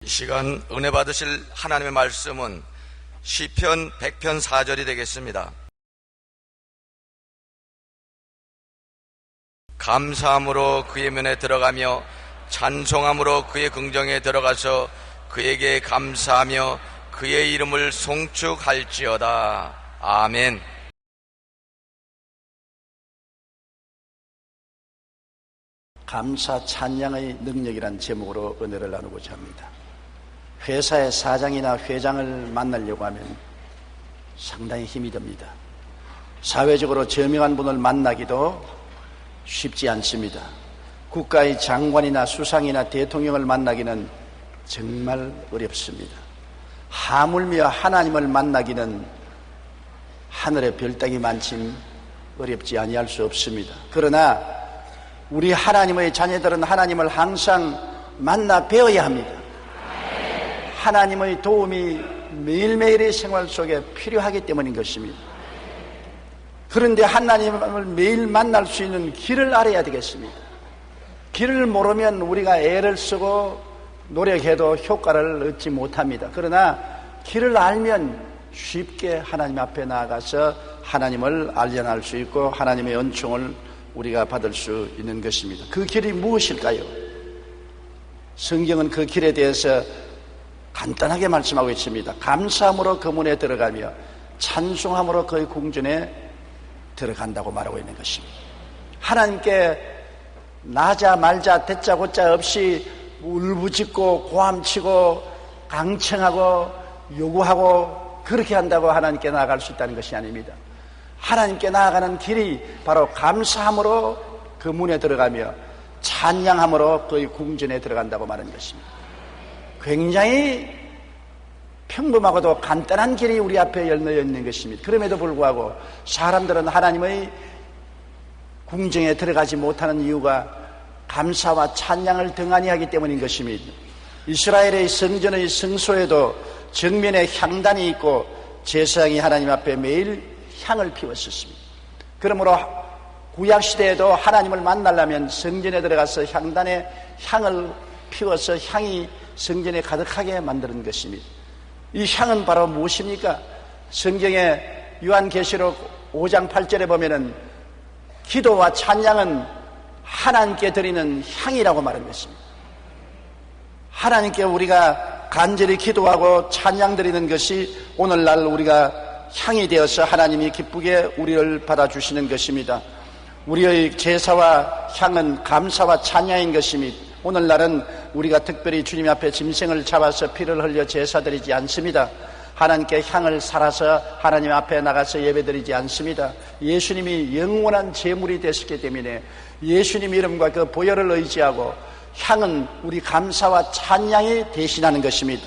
이 시간 은혜 받으실 하나님의 말씀은 시편 100편 4절이 되겠습니다. 감사함으로 그의 면에 들어가며 찬송함으로 그의 궁정에 들어가서 그에게 감사하며 그의 이름을 송축할지어다. 아멘. 감사 찬양의 능력이란 제목으로 은혜를 나누고자 합니다. 회사의 사장이나 회장을 만나려고 하면 상당히 힘이 듭니다. 사회적으로 저명한 분을 만나기도 쉽지 않습니다. 국가의 장관이나 수상이나 대통령을 만나기는 정말 어렵습니다. 하물며 하나님을 만나기는 하늘에 별따기 만큼 어렵지 아니할 수 없습니다. 그러나 우리 하나님의 자녀들은 하나님을 항상 만나 배워야 합니다. 하나님의 도움이 매일매일의 생활 속에 필요하기 때문인 것입니다. 그런데 하나님을 매일 만날 수 있는 길을 알아야 되겠습니다. 길을 모르면 우리가 애를 쓰고 노력해도 효과를 얻지 못합니다. 그러나 길을 알면 쉽게 하나님 앞에 나아가서 하나님을 알려낼 수 있고 하나님의 은총을 우리가 받을 수 있는 것입니다. 그 길이 무엇일까요? 성경은 그 길에 대해서 간단하게 말씀하고 있습니다. 감사함으로 그 문에 들어가며 찬송함으로 그의 궁전에 들어간다고 말하고 있는 것입니다. 하나님께 나자 말자 대자 고자 없이 울부짖고 고함치고 강청하고 요구하고 그렇게 한다고 하나님께 나아갈 수 있다는 것이 아닙니다. 하나님께 나아가는 길이 바로 감사함으로 그 문에 들어가며 찬양함으로 그의 궁전에 들어간다고 말하는 것입니다. 굉장히 평범하고도 간단한 길이 우리 앞에 열려 있는 것입니다. 그럼에도 불구하고 사람들은 하나님의 궁정에 들어가지 못하는 이유가 감사와 찬양을 등한히 하기 때문인 것입니다. 이스라엘의 성전의 성소에도 정면에 향단이 있고 제사장이 하나님 앞에 매일 향을 피웠었습니다. 그러므로 구약시대에도 하나님을 만나려면 성전에 들어가서 향단에 향을 피워서 향이 성전에 가득하게 만드는 것입니다. 이 향은 바로 무엇입니까? 성경의 요한계시록 5장 8절에 보면은 기도와 찬양은 하나님께 드리는 향이라고 말하는 것입니다. 하나님께 우리가 간절히 기도하고 찬양 드리는 것이 오늘날 우리가 향이 되어서 하나님이 기쁘게 우리를 받아주시는 것입니다. 우리의 제사와 향은 감사와 찬양인 것입니다. 오늘날은 우리가 특별히 주님 앞에 짐승을 잡아서 피를 흘려 제사 드리지 않습니다. 하나님께 향을 살아서 하나님 앞에 나가서 예배드리지 않습니다. 예수님이 영원한 제물이 되셨기 때문에 예수님 이름과 그 보혈을 의지하고 향은 우리 감사와 찬양이 대신하는 것입니다.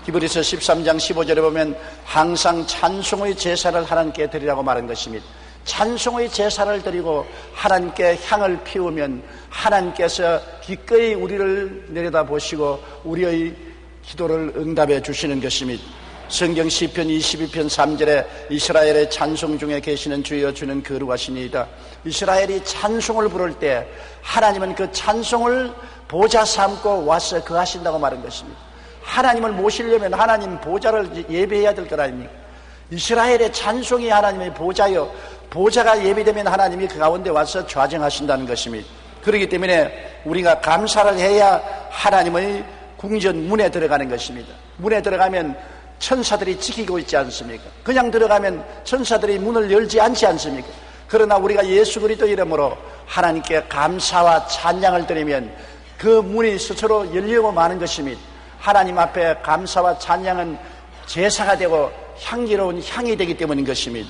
히브리서 13장 15절에 보면 항상 찬송의 제사를 하나님께 드리라고 말한 것입니다. 찬송의 제사를 드리고 하나님께 향을 피우면 하나님께서 기꺼이 우리를 내려다보시고 우리의 기도를 응답해 주시는 것입니다. 성경 시편 22편 3절에 이스라엘의 찬송 중에 계시는 주여 주는 거룩하시니이다. 이스라엘이 찬송을 부를 때 하나님은 그 찬송을 보좌 삼고 와서 거하신다고 말한 것입니다. 하나님을 모시려면 하나님 보좌를 예배해야 될 것 아닙니까? 이스라엘의 찬송이 하나님의 보좌요, 보좌가 예비되면 하나님이 그 가운데 와서 좌정하신다는 것입니다. 그렇기 때문에 우리가 감사를 해야 하나님의 궁전 문에 들어가는 것입니다. 문에 들어가면 천사들이 지키고 있지 않습니까? 그냥 들어가면 천사들이 문을 열지 않지 않습니까? 그러나 우리가 예수 그리스도 이름으로 하나님께 감사와 찬양을 드리면 그 문이 스스로 열리고 마는 것입니다. 하나님 앞에 감사와 찬양은 제사가 되고 향기로운 향이 되기 때문인 것입니다.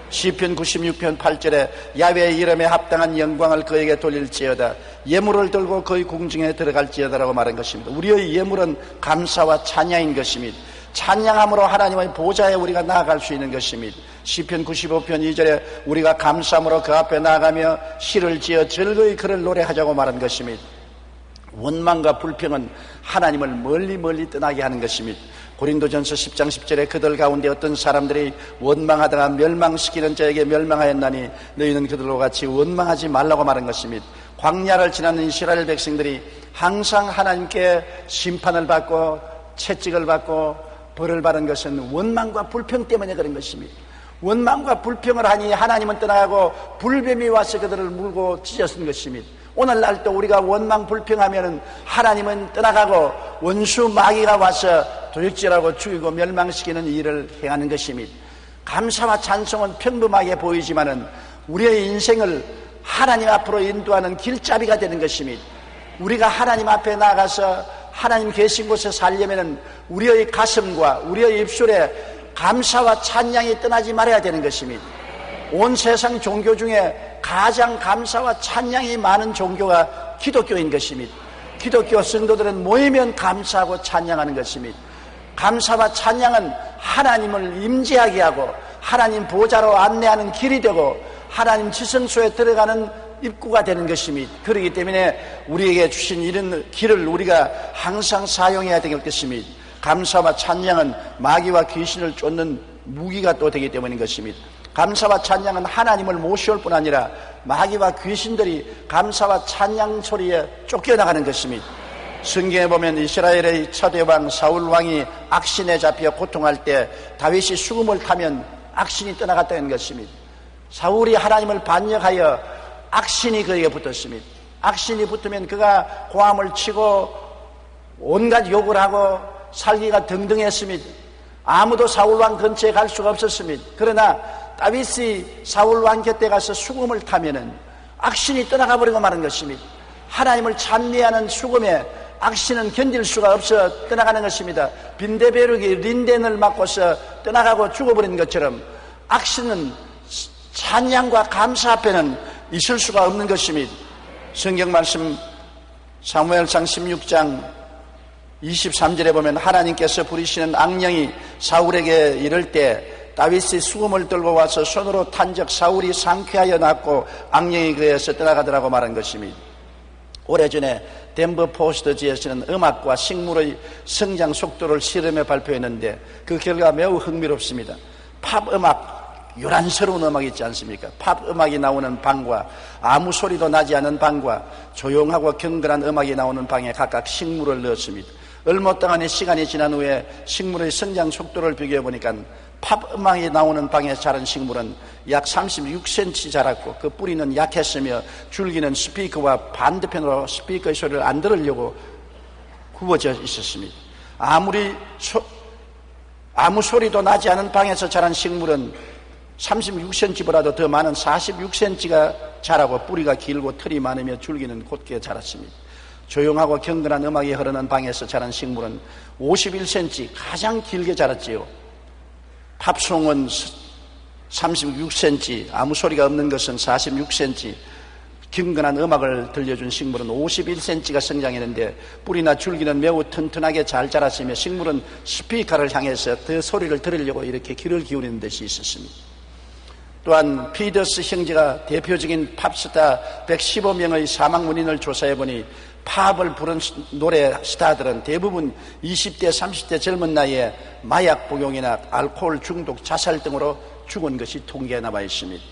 시편 96편 8절에 야훼의 이름에 합당한 영광을 그에게 돌릴지어다. 예물을 들고 그의 궁중에 들어갈지어다라고 말한 것입니다. 우리의 예물은 감사와 찬양인 것입니다. 찬양함으로 하나님의 보좌에 우리가 나아갈 수 있는 것입니다. 시편 95편 2절에 우리가 감사함으로 그 앞에 나아가며 시를 지어 즐거이 그를 노래하자고 말한 것입니다. 원망과 불평은 하나님을 멀리 떠나게 하는 것입니다. 고린도전서 10장 10절에 그들 가운데 어떤 사람들이 원망하다가 멸망시키는 자에게 멸망하였나니 너희는 그들과 같이 원망하지 말라고 말한 것입니다. 광야를 지나는 이스라엘 백성들이 항상 하나님께 심판을 받고 채찍을 받고 벌을 받은 것은 원망과 불평 때문에 그런 것입니다. 원망과 불평을 하니 하나님은 떠나가고 불뱀이 와서 그들을 물고 찢었은 것입니다. 오늘날도 우리가 원망 불평하면 하나님은 떠나가고 원수 마귀가 와서 도적질하고 죽이고 멸망시키는 일을 행하는 것입니다. 감사와 찬송은 평범하게 보이지만은 우리의 인생을 하나님 앞으로 인도하는 길잡이가 되는 것입니다. 우리가 하나님 앞에 나가서 하나님 계신 곳에 살려면은 우리의 가슴과 우리의 입술에 감사와 찬양이 떠나지 말아야 되는 것입니다. 온 세상 종교 중에 가장 감사와 찬양이 많은 종교가 기독교인 것입니다. 기독교 성도들은 모이면 감사하고 찬양하는 것입니다. 감사와 찬양은 하나님을 임재하게 하고 하나님 보좌로 안내하는 길이 되고 하나님 지성소에 들어가는 입구가 되는 것입니다. 그렇기 때문에 우리에게 주신 이런 길을 우리가 항상 사용해야 되겠습니다. 감사와 찬양은 마귀와 귀신을 쫓는 무기가 또 되기 때문인 것입니다. 감사와 찬양은 하나님을 모시올 뿐 아니라 마귀와 귀신들이 감사와 찬양 소리에 쫓겨나가는 것입니다. 성경에 보면 이스라엘의 첫대왕 사울 왕이 악신에 잡혀 고통할 때 다윗이 수금을 타면 악신이 떠나갔다는 것입니다. 사울이 하나님을 반역하여 악신이 그에게 붙었습니다. 악신이 붙으면 그가 고함을 치고 온갖 욕을 하고 살기가 등등했습니다. 아무도 사울왕 근처에 갈 수가 없었습니다. 그러나 다윗이 사울왕 곁에 가서 수금을 타면은 악신이 떠나가 버리고 마는 것입니다. 하나님을 찬미하는 수금에 악신은 견딜 수가 없어 떠나가는 것입니다. 빈대벼룩이 린덴을 맞고서 떠나가고 죽어버린 것처럼 악신은 찬양과 감사 앞에는 있을 수가 없는 것입니다. 성경 말씀 사무엘상 16장 23절에 보면 하나님께서 부리시는 악령이 사울에게 이를 때 다윗이 수금을 들고 와서 손으로 탄적 사울이 상쾌하여 낫고 악령이 그에서 떠나가더라고 말한 것입니다. 오래전에 덴버 포스트지에서는 음악과 식물의 성장 속도를 실험해 발표했는데 그 결과 매우 흥미롭습니다. 팝 음악, 요란스러운 음악이 있지 않습니까? 팝 음악이 나오는 방과 아무 소리도 나지 않은 방과 조용하고 경건한 음악이 나오는 방에 각각 식물을 넣었습니다. 얼마 동안의 시간이 지난 후에 식물의 성장 속도를 비교해 보니까 팝 음악이 나오는 방에 자란 식물은 약 36cm 자랐고 그 뿌리는 약했으며 줄기는 스피커와 반대편으로 스피커의 소리를 안 들으려고 굽어져 있었습니다. 아무 소리도 나지 않은 방에서 자란 식물은 36cm보다도 더 많은 46cm가 자라고 뿌리가 길고 털이 많으며 줄기는 곧게 자랐습니다. 조용하고 경건한 음악이 흐르는 방에서 자란 식물은 51cm 가장 길게 자랐지요. 팝송은 36cm, 아무 소리가 없는 것은 46cm, 경건한 음악을 들려준 식물은 51cm가 성장했는데 뿌리나 줄기는 매우 튼튼하게 잘 자랐으며 식물은 스피커를 향해서 더 소리를 들으려고 이렇게 귀를 기울이는 것이 있었습니다. 또한 피더스 형제가 대표적인 팝스타 115명의 사망 원인을 조사해보니 팝을 부른 노래 스타들은 대부분 20대, 30대 젊은 나이에 마약 복용이나 알코올 중독, 자살 등으로 죽은 것이 통계에 나와 있습니다.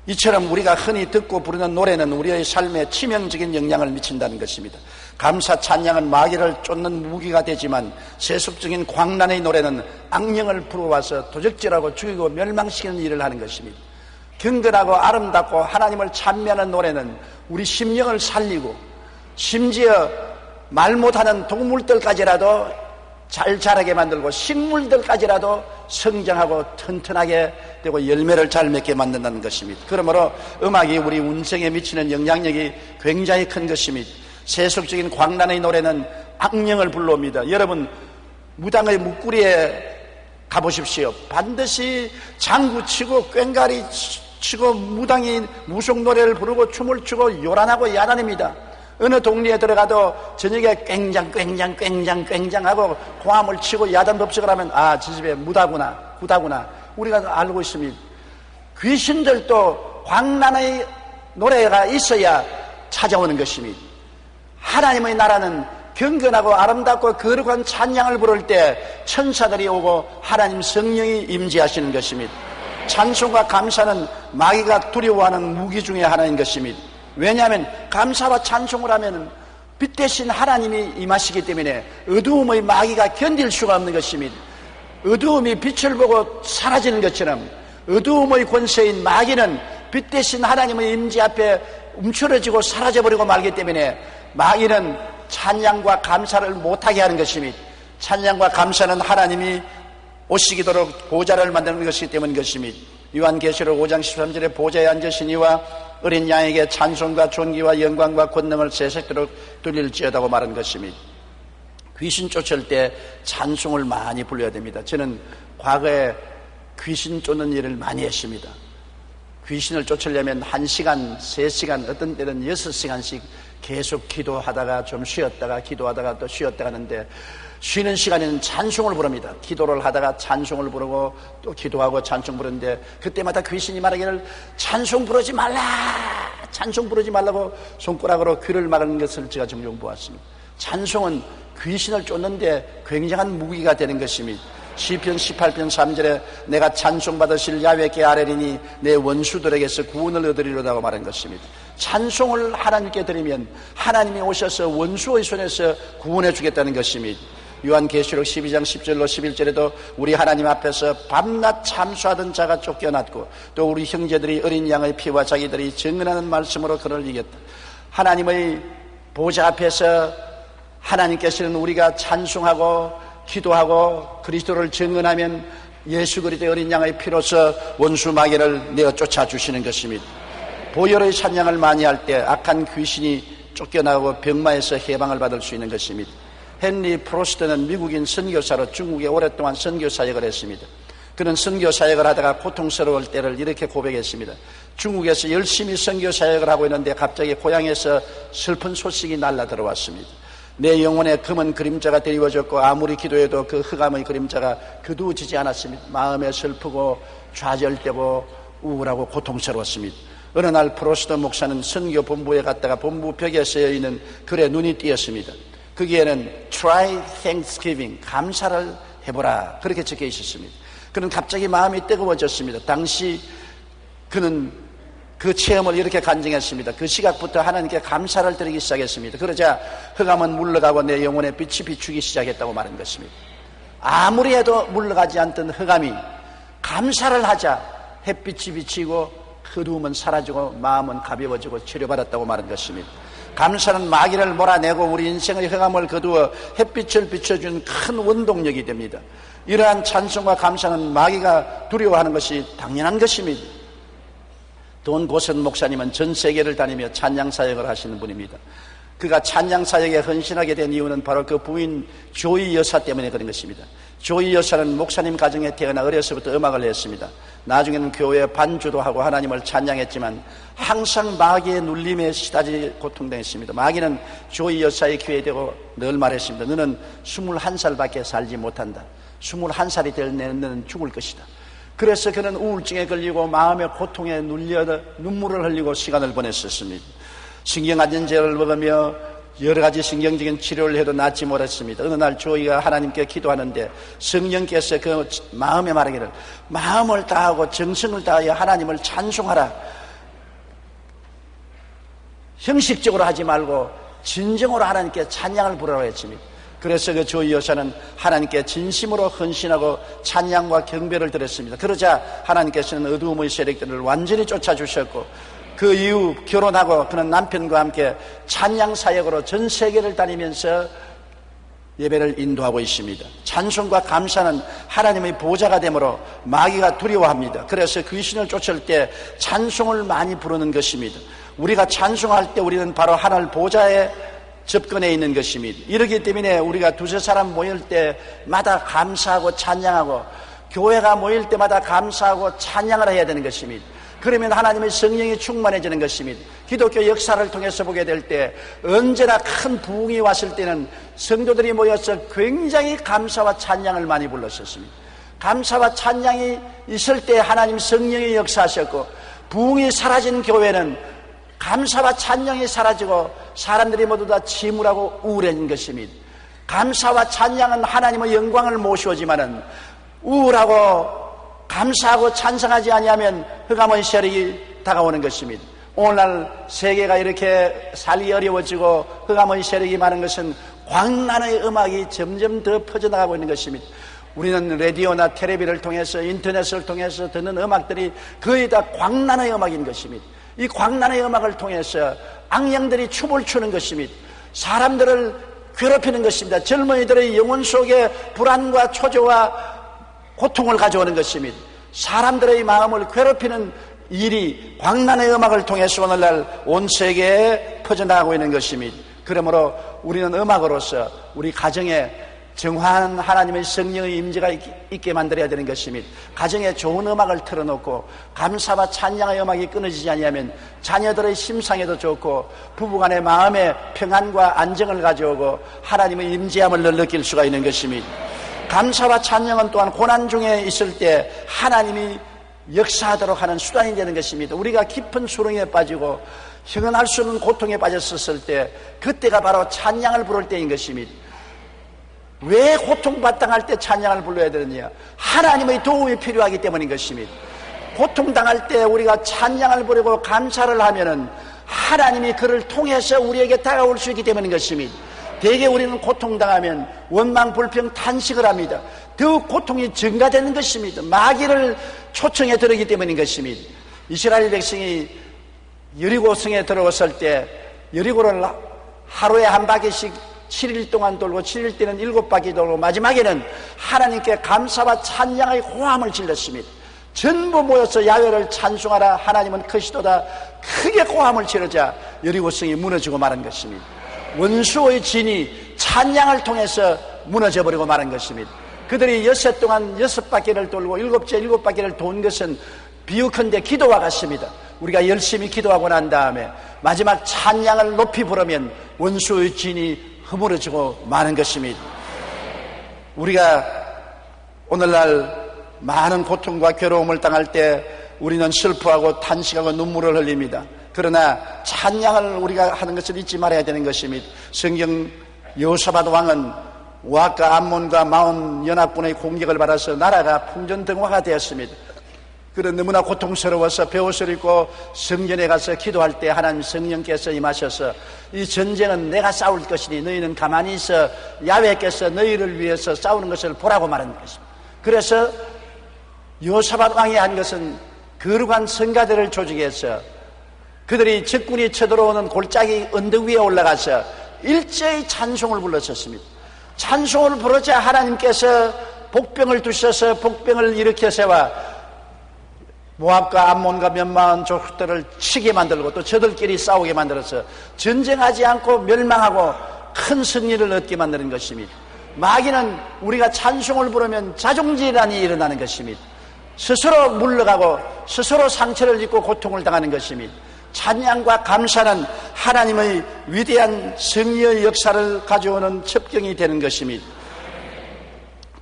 이처럼 우리가 흔히 듣고 부르는 노래는 우리의 삶에 치명적인 영향을 미친다는 것입니다. 감사 찬양은 마귀를 쫓는 무기가 되지만 세속적인 광란의 노래는 악령을 불어와서 도적질하고 죽이고 멸망시키는 일을 하는 것입니다. 경건하고 아름답고 하나님을 찬미하는 노래는 우리 심령을 살리고 심지어 말 못하는 동물들까지라도 잘 자라게 만들고 식물들까지라도 성장하고 튼튼하게 되고 열매를 잘 맺게 만든다는 것입니다. 그러므로 음악이 우리 운성에 미치는 영향력이 굉장히 큰 것입니다. 세속적인 광란의 노래는 악령을 불러옵니다. 여러분 무당의 묵구리에 가보십시오. 반드시 장구치고 꽹가리 치고 무당이 무속 노래를 부르고 춤을 추고 요란하고 야단입니다. 어느 동네에 들어가도 저녁에 꽹장하고 고함을 치고 야단법석을 하면 아, 저 집에 무다구나, 구다구나 우리가 알고 있습니다. 귀신들도 광란의 노래가 있어야 찾아오는 것입니다. 하나님의 나라는 경건하고 아름답고 거룩한 찬양을 부를 때 천사들이 오고 하나님 성령이 임재하시는 것입니다. 찬송과 감사는 마귀가 두려워하는 무기 중에 하나인 것입니다. 왜냐하면 감사와 찬송을 하면 빛 대신 하나님이 임하시기 때문에 어두움의 마귀가 견딜 수가 없는 것입니다. 어두움이 빛을 보고 사라지는 것처럼 어두움의 권세인 마귀는 빛 대신 하나님의 임재 앞에 움츠러지고 사라져버리고 말기 때문에 마귀는 찬양과 감사를 못하게 하는 것입니다. 찬양과 감사는 하나님이 오시기도록 보좌를 만드는 것이기 때문인 것입니다. 요한계시록 5장 13절에 보좌에 앉으신 이와 어린 양에게 찬송과 존귀와 영광과 권능을 세세토록 돌릴지어다고 말한 것입니다. 귀신 쫓을 때 찬송을 많이 불러야 됩니다. 저는 과거에 귀신 쫓는 일을 많이 했습니다. 귀신을 쫓으려면 1시간, 3시간, 어떤 때는 6시간씩 계속 기도하다가 좀 쉬었다가 기도하다가 또 쉬었다가 하는데 쉬는 시간에는 찬송을 부릅니다. 기도를 하다가 찬송을 부르고 또 기도하고 찬송 부르는데 그때마다 귀신이 말하기를 찬송 부르지 말라, 찬송 부르지 말라고 손가락으로 귀를 막는 것을 제가 종종 보았습니다. 찬송은 귀신을 쫓는데 굉장한 무기가 되는 것입니다. 시편 18편 3절에 내가 찬송받으실 야훼께 아뢰리니 내 원수들에게서 구원을 얻으리로다고 말한 것입니다. 찬송을 하나님께 드리면 하나님이 오셔서 원수의 손에서 구원해 주겠다는 것입니다. 요한계시록 12장 10절로 11절에도 우리 하나님 앞에서 밤낮 참수하던 자가 쫓겨났고 또 우리 형제들이 어린 양의 피와 자기들이 증언하는 말씀으로 그를 이겼다. 하나님의 보좌 앞에서 하나님께서는 우리가 찬송하고 기도하고 그리스도를 증언하면 예수 그리스도의 어린 양의 피로서 원수 마귀를 내어 쫓아주시는 것입니다. 보혈의 찬양을 많이 할 때 악한 귀신이 쫓겨나고 병마에서 해방을 받을 수 있는 것입니다. 헨리 프로스트는 미국인 선교사로 중국에 오랫동안 선교 사역을 했습니다. 그는 선교 사역을 하다가 고통스러울 때를 이렇게 고백했습니다. 중국에서 열심히 선교 사역을 하고 있는데 갑자기 고향에서 슬픈 소식이 날라 들어왔습니다. 내 영혼에 검은 그림자가 드리워졌고 아무리 기도해도 그 흑암의 그림자가 거두어지지 않았습니다. 마음에 슬프고 좌절되고 우울하고 고통스러웠습니다. 어느 날 프로스트 목사는 선교 본부에 갔다가 본부 벽에 쓰여 있는 글에 눈이 띄었습니다. 거기에는 Try Thanksgiving, 감사를 해보라, 그렇게 적혀 있었습니다. 그는 갑자기 마음이 뜨거워졌습니다. 당시 그는 그 체험을 이렇게 간증했습니다. 그 시각부터 하나님께 감사를 드리기 시작했습니다. 그러자 흑암은 물러가고 내 영혼의 빛이 비추기 시작했다고 말한 것입니다. 아무리 해도 물러가지 않던 흑암이 감사를 하자 햇빛이 비치고 어두움은 사라지고 마음은 가벼워지고 치료받았다고 말한 것입니다. 감사는 마귀를 몰아내고 우리 인생의 흑암을 거두어 햇빛을 비춰준 큰 원동력이 됩니다. 이러한 찬송과 감사는 마귀가 두려워하는 것이 당연한 것입니다. 돈 고선 목사님은 전 세계를 다니며 찬양 사역을 하시는 분입니다. 그가 찬양 사역에 헌신하게 된 이유는 바로 그 부인 조이 여사 때문에 그런 것입니다. 조이 여사는 목사님 가정에 태어나 어려서부터 음악을 했습니다. 나중에는 교회에 반주도 하고 하나님을 찬양했지만 항상 마귀의 눌림에 시다지 고통당했습니다. 마귀는 조이 여사의 귀에 대고 늘 말했습니다. 너는 21살밖에 살지 못한다. 21살이 될 너는 죽을 것이다. 그래서 그는 우울증에 걸리고 마음의 고통에 눌려 눈물을 흘리고 시간을 보냈었습니다. 신경안전제를 먹으며 여러 가지 신경적인 치료를 해도 낫지 못했습니다. 어느 날 조이가 하나님께 기도하는데 성령께서 그 마음에 말하기를 마음을 다하고 정성을 다하여 하나님을 찬송하라. 형식적으로 하지 말고 진정으로 하나님께 찬양을 부르라고 했습니다. 그래서 그 조이 여사는 하나님께 진심으로 헌신하고 찬양과 경배를 드렸습니다. 그러자 하나님께서는 어두움의 세력들을 완전히 쫓아주셨고 그 이후 결혼하고 그는 남편과 함께 찬양 사역으로 전 세계를 다니면서 예배를 인도하고 있습니다. 찬송과 감사는 하나님의 보좌가 되므로 마귀가 두려워합니다. 그래서 귀신을 쫓을 때 찬송을 많이 부르는 것입니다. 우리가 찬송할 때 우리는 바로 하늘 보좌에 접근해 있는 것입니다. 이렇기 때문에 우리가 두세 사람 모일 때마다 감사하고 찬양하고 교회가 모일 때마다 감사하고 찬양을 해야 되는 것입니다. 그러면 하나님의 성령이 충만해지는 것입니다. 기독교 역사를 통해서 보게 될 때 언제나 큰 부흥이 왔을 때는 성도들이 모여서 굉장히 감사와 찬양을 많이 불렀었습니다. 감사와 찬양이 있을 때 하나님 성령이 역사하셨고 부흥이 사라진 교회는 감사와 찬양이 사라지고 사람들이 모두 다 침울하고 우울해진 것입니다. 감사와 찬양은 하나님의 영광을 모시오지만은 우울하고 감사하고 찬성하지 아니하면 흑암의 세력이 다가오는 것입니다. 오늘날 세계가 이렇게 살기 어려워지고 흑암의 세력이 많은 것은 광란의 음악이 점점 더 퍼져나가고 있는 것입니다. 우리는 라디오나 텔레비를 통해서 인터넷을 통해서 듣는 음악들이 거의 다 광란의 음악인 것입니다. 이 광란의 음악을 통해서 악령들이 춤을 추는 것입니다. 사람들을 괴롭히는 것입니다. 젊은이들의 영혼 속에 불안과 초조와 고통을 가져오는 것입니다. 사람들의 마음을 괴롭히는 일이 광란의 음악을 통해서 오늘날 온 세계에 퍼져나가고 있는 것입니다. 그러므로 우리는 음악으로서 우리 가정에 정화한 하나님의 성령의 임재가 있게 만들어야 되는 것입니다. 가정에 좋은 음악을 틀어놓고 감사와 찬양의 음악이 끊어지지 아니하면 자녀들의 심상에도 좋고 부부간의 마음의 평안과 안정을 가져오고 하나님의 임재함을 늘 느낄 수가 있는 것입니다. 감사와 찬양은 또한 고난 중에 있을 때 하나님이 역사하도록 하는 수단이 되는 것입니다. 우리가 깊은 수렁에 빠지고 형언할 수 없는 고통에 빠졌었을 때 그때가 바로 찬양을 부를 때인 것입니다. 왜 고통받당할 때 찬양을 불러야 되느냐? 하나님의 도움이 필요하기 때문인 것입니다. 고통당할 때 우리가 찬양을 부르고 감사를 하면은 하나님이 그를 통해서 우리에게 다가올 수 있기 때문인 것입니다. 대개 우리는 고통당하면 원망, 불평, 탄식을 합니다. 더욱 고통이 증가되는 것입니다. 마귀를 초청해 들어오기 때문인 것입니다. 이스라엘 백성이 여리고성에 들어왔을 때 여리고를 하루에 한 바퀴씩 7일 동안 돌고 7일 때는 7바퀴 돌고 마지막에는 하나님께 감사와 찬양의 호함을 질렀습니다. 전부 모여서 야훼를 찬송하라 하나님은 크시도다 크게 호함을 지르자 여리고성이 무너지고 마는 것입니다. 원수의 진이 찬양을 통해서 무너져 버리고 마는 것입니다. 그들이 엿새 동안 6바퀴를 돌고 7바퀴를 돈 것은 비유컨대 기도와 같습니다. 우리가 열심히 기도하고 난 다음에 마지막 찬양을 높이 부르면 원수의 진이 허물어지고 마는 것입니다. 우리가 오늘날 많은 고통과 괴로움을 당할 때 우리는 슬퍼하고 탄식하고 눈물을 흘립니다. 그러나 찬양을 우리가 하는 것을 잊지 말아야 되는 것입니다. 성경 여호사밧 왕은 모압과 암몬과 마온 연합군의 공격을 받아서 나라가 풍전등화가 되었습니다. 그런 너무나 고통스러워서 베옷을 입고 성전에 가서 기도할 때 하나님 성령께서 임하셔서 이 전쟁은 내가 싸울 것이니 너희는 가만히 있어 야훼께서 너희를 위해서 싸우는 것을 보라고 말하는 것입니다. 그래서 여호사밧 왕이 한 것은 거룩한 성가대를 조직해서 그들이 적군이 쳐들어오는 골짜기 언덕 위에 올라가서 일제히 찬송을 불렀었습니다. 찬송을 부르자 하나님께서 복병을 두셔서 복병을 일으켜 세워 모압과 암몬과 몇 마흔 족속들을 치게 만들고 또 저들끼리 싸우게 만들어서 전쟁하지 않고 멸망하고 큰 승리를 얻게 만드는 것입니다. 마귀는 우리가 찬송을 부르면 자존질환이 일어나는 것입니다. 스스로 물러가고 스스로 상처를 입고 고통을 당하는 것입니다. 찬양과 감사는 하나님의 위대한 승리의 역사를 가져오는 첩경이 되는 것입니다.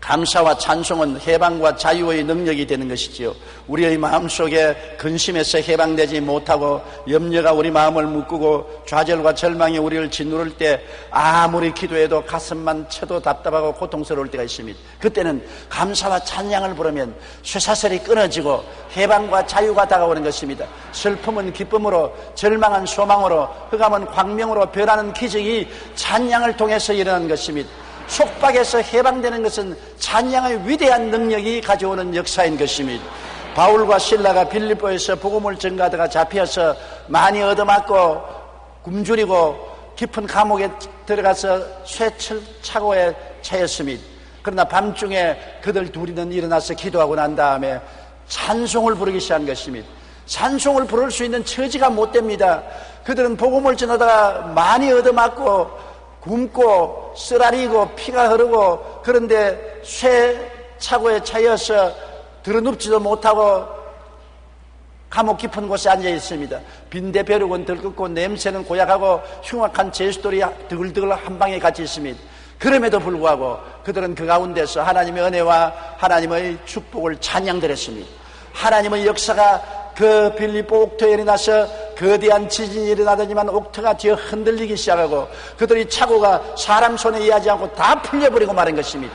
감사와 찬송은 해방과 자유의 능력이 되는 것이지요. 우리의 마음속에 근심에서 해방되지 못하고 염려가 우리 마음을 묶고 좌절과 절망이 우리를 짓누를 때 아무리 기도해도 가슴만 쳐도 답답하고 고통스러울 때가 있습니다. 그때는 감사와 찬양을 부르면 쇠사슬이 끊어지고 해방과 자유가 다가오는 것입니다. 슬픔은 기쁨으로, 절망은 소망으로, 흑암은 광명으로 변하는 기적이 찬양을 통해서 일어나는 것입니다. 속박에서 해방되는 것은 찬양의 위대한 능력이 가져오는 역사인 것입니다. 바울과 실라가 빌립보에서 복음을 전가하다가 잡혀서 많이 얻어맞고 굶주리고 깊은 감옥에 들어가서 쇠차고에 차였습니다. 그러나 밤중에 그들 둘이는 일어나서 기도하고 난 다음에 찬송을 부르기 시작한 것입니다. 찬송을 부를 수 있는 처지가 못 됩니다. 그들은 복음을 전하다가 많이 얻어맞고 굶고 쓰라리고 피가 흐르고 그런데 쇠차고에 차여서 들어눕지도 못하고 감옥 깊은 곳에 앉아 있습니다. 빈대 벼룩은 들끓고 냄새는 고약하고 흉악한 제수돌이 드글드글 한 방에 같이 있습니다. 그럼에도 불구하고 그들은 그 가운데서 하나님의 은혜와 하나님의 축복을 찬양드렸습니다. 하나님의 역사가 그 빌립보 옥토에 일어나서 거대한 지진이 일어나더니만 옥토가 뒤에 흔들리기 시작하고 그들이 착오가 사람 손에 의하지 않고 다 풀려버리고 마는 것입니다.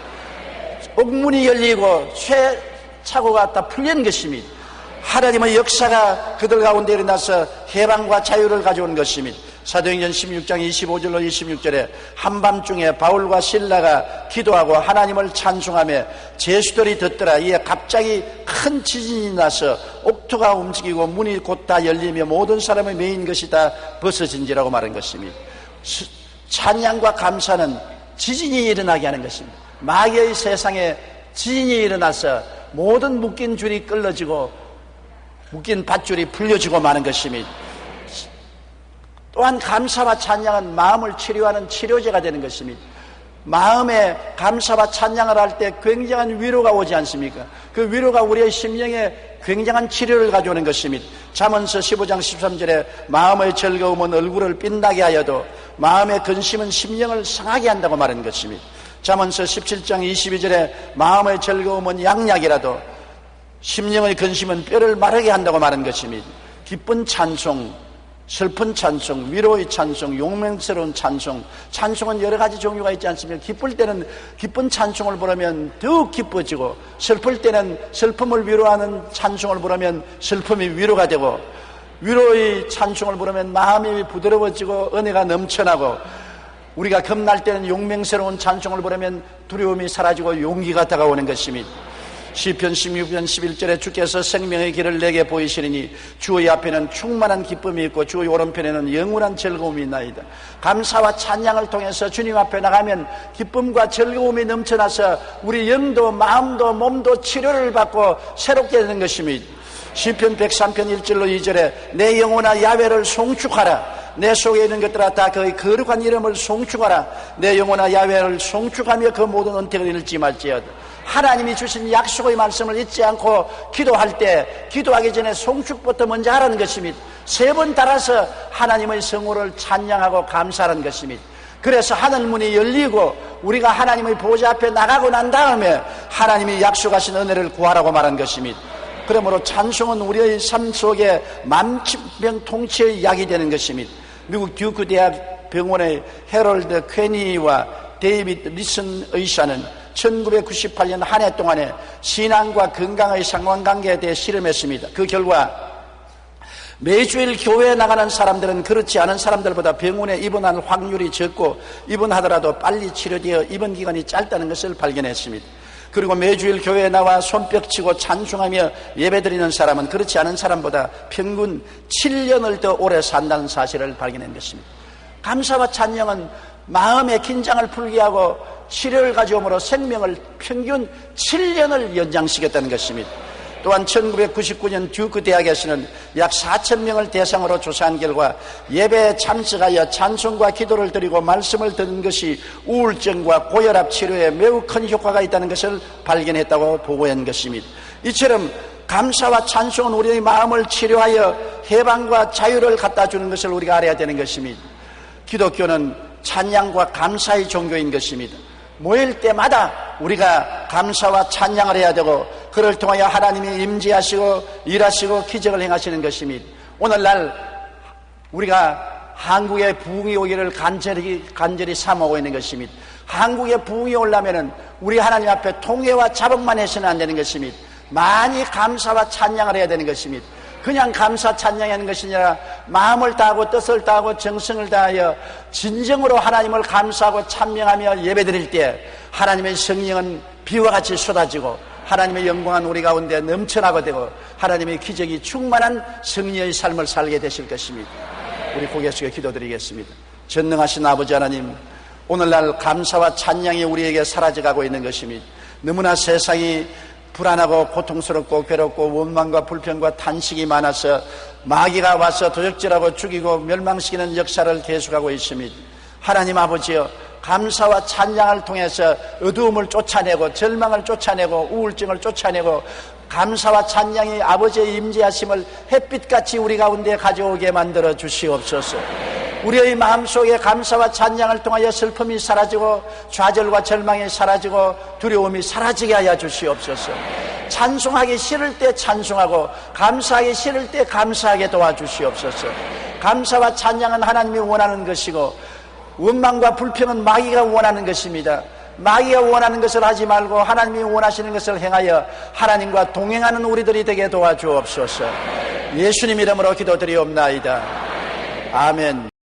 옥문이 열리고 쇠 착오가 다 풀린 것입니다. 하나님의 역사가 그들 가운데 일어나서 해방과 자유를 가져온 것입니다. 사도행전 16장 25절로 26절에 한밤중에 바울과 실라가 기도하고 하나님을 찬송하며 제수들이 듣더라. 이에 갑자기 큰 지진이 나서 옥토가 움직이고 문이 곧 다 열리며 모든 사람의 메인 것이 다 벗어진지라고 말한 것입니다. 찬양과 감사는 지진이 일어나게 하는 것입니다. 마귀의 세상에 지진이 일어나서 모든 묶인 줄이 끌어지고 묶인 밧줄이 풀려지고 마는 것입니다. 또한 감사와 찬양은 마음을 치료하는 치료제가 되는 것입니다. 마음에 감사와 찬양을 할 때 굉장한 위로가 오지 않습니까? 그 위로가 우리의 심령에 굉장한 치료를 가져오는 것입니다. 잠언서 15장 13절에 마음의 즐거움은 얼굴을 빛나게 하여도 마음의 근심은 심령을 상하게 한다고 말하는 것입니다. 잠언서 17장 22절에 마음의 즐거움은 양약이라도 심령의 근심은 뼈를 마르게 한다고 말하는 것입니다. 기쁜 찬송, 슬픈 찬송, 위로의 찬송, 용맹스러운 찬송, 찬송은 여러 가지 종류가 있지 않습니까? 기쁠 때는 기쁜 찬송을 부르면 더욱 기뻐지고, 슬플 때는 슬픔을 위로하는 찬송을 부르면 슬픔이 위로가 되고, 위로의 찬송을 부르면 마음이 부드러워지고 은혜가 넘쳐나고, 우리가 겁날 때는 용맹스러운 찬송을 부르면 두려움이 사라지고 용기가 다가오는 것입니다. 시편 16편 11절에 주께서 생명의 길을 내게 보이시리니 주의 앞에는 충만한 기쁨이 있고 주의 오른편에는 영원한 즐거움이 있나이다. 감사와 찬양을 통해서 주님 앞에 나가면 기쁨과 즐거움이 넘쳐나서 우리 영도 마음도 몸도 치료를 받고 새롭게 되는 것입니다. 시편 103편 1절로 2절에 내 영혼아 야훼를 송축하라. 내 속에 있는 것들아 다 그의 거룩한 이름을 송축하라. 내 영혼아 야훼를 송축하며 그 모든 은택을 잃지 말지어다. 하나님이 주신 약속의 말씀을 잊지 않고 기도할 때 기도하기 전에 송축부터 먼저 하라는 것입니다. 3번 달아서 하나님의 성호를 찬양하고 감사하는 것입니다. 그래서 하늘문이 열리고 우리가 하나님의 보좌 앞에 나가고 난 다음에 하나님이 약속하신 은혜를 구하라고 말한 것입니다. 그러므로 찬송은 우리의 삶 속에 만병 통치의 약이 되는 것입니다. 미국 듀크 대학 병원의 해럴드 퀘니와 데이비드 리슨 의사는 1998년 한 해 동안에 신앙과 건강의 상관관계에 대해 실험했습니다. 그 결과 매주일 교회에 나가는 사람들은 그렇지 않은 사람들보다 병원에 입원할 확률이 적고 입원하더라도 빨리 치료되어 입원 기간이 짧다는 것을 발견했습니다. 그리고 매주일 교회에 나와 손뼉치고 찬송하며 예배드리는 사람은 그렇지 않은 사람보다 평균 7년을 더 오래 산다는 사실을 발견한 것입니다. 감사와 찬양은 마음의 긴장을 풀게 하고 치료를 가져오므로 생명을 평균 7년을 연장시켰다는 것입니다. 또한 1999년 듀크 대학에서는 약 4,000명을 대상으로 조사한 결과 예배에 참석하여 찬송과 기도를 드리고 말씀을 듣는 것이 우울증과 고혈압 치료에 매우 큰 효과가 있다는 것을 발견했다고 보고한 것입니다. 이처럼 감사와 찬송은 우리의 마음을 치료하여 해방과 자유를 갖다 주는 것을 우리가 알아야 되는 것입니다. 기독교는 찬양과 감사의 종교인 것입니다. 모일 때마다 우리가 감사와 찬양을 해야 되고 그를 통하여 하나님이 임재하시고 일하시고 기적을 행하시는 것입니다. 오늘날 우리가 한국의 부흥이 오기를 간절히 사모하고 있는 것입니다. 한국의 부흥이 오려면 우리 하나님 앞에 통회와 자복만 해서는 안 되는 것입니다. 많이 감사와 찬양을 해야 되는 것입니다. 그냥 감사 찬양하는 것이 아니라 마음을 다하고 뜻을 다하고 정성을 다하여 진정으로 하나님을 감사하고 찬명하며 예배드릴 때 하나님의 성령은 비와 같이 쏟아지고 하나님의 영광은 우리 가운데 넘쳐나게 되고 하나님의 기적이 충만한 성령의 삶을 살게 되실 것입니다. 우리 고개 숙여 기도드리겠습니다. 전능하신 아버지 하나님, 오늘날 감사와 찬양이 우리에게 사라져가고 있는 것입니다. 너무나 세상이 불안하고 고통스럽고 괴롭고 원망과 불평과 탄식이 많아서 마귀가 와서 도적질하고 죽이고 멸망시키는 역사를 계속하고 있습니다. 하나님 아버지여, 감사와 찬양을 통해서 어두움을 쫓아내고 절망을 쫓아내고 우울증을 쫓아내고 감사와 찬양이 아버지의 임재하심을 햇빛같이 우리 가운데 가져오게 만들어 주시옵소서. 우리의 마음속에 감사와 찬양을 통하여 슬픔이 사라지고 좌절과 절망이 사라지고 두려움이 사라지게 하여 주시옵소서. 찬송하기 싫을 때 찬송하고 감사하기 싫을 때 감사하게 도와주시옵소서. 감사와 찬양은 하나님이 원하는 것이고 원망과 불평은 마귀가 원하는 것입니다. 마귀가 원하는 것을 하지 말고 하나님이 원하시는 것을 행하여 하나님과 동행하는 우리들이 되게 도와주옵소서. 예수님 이름으로 기도드리옵나이다. 아멘.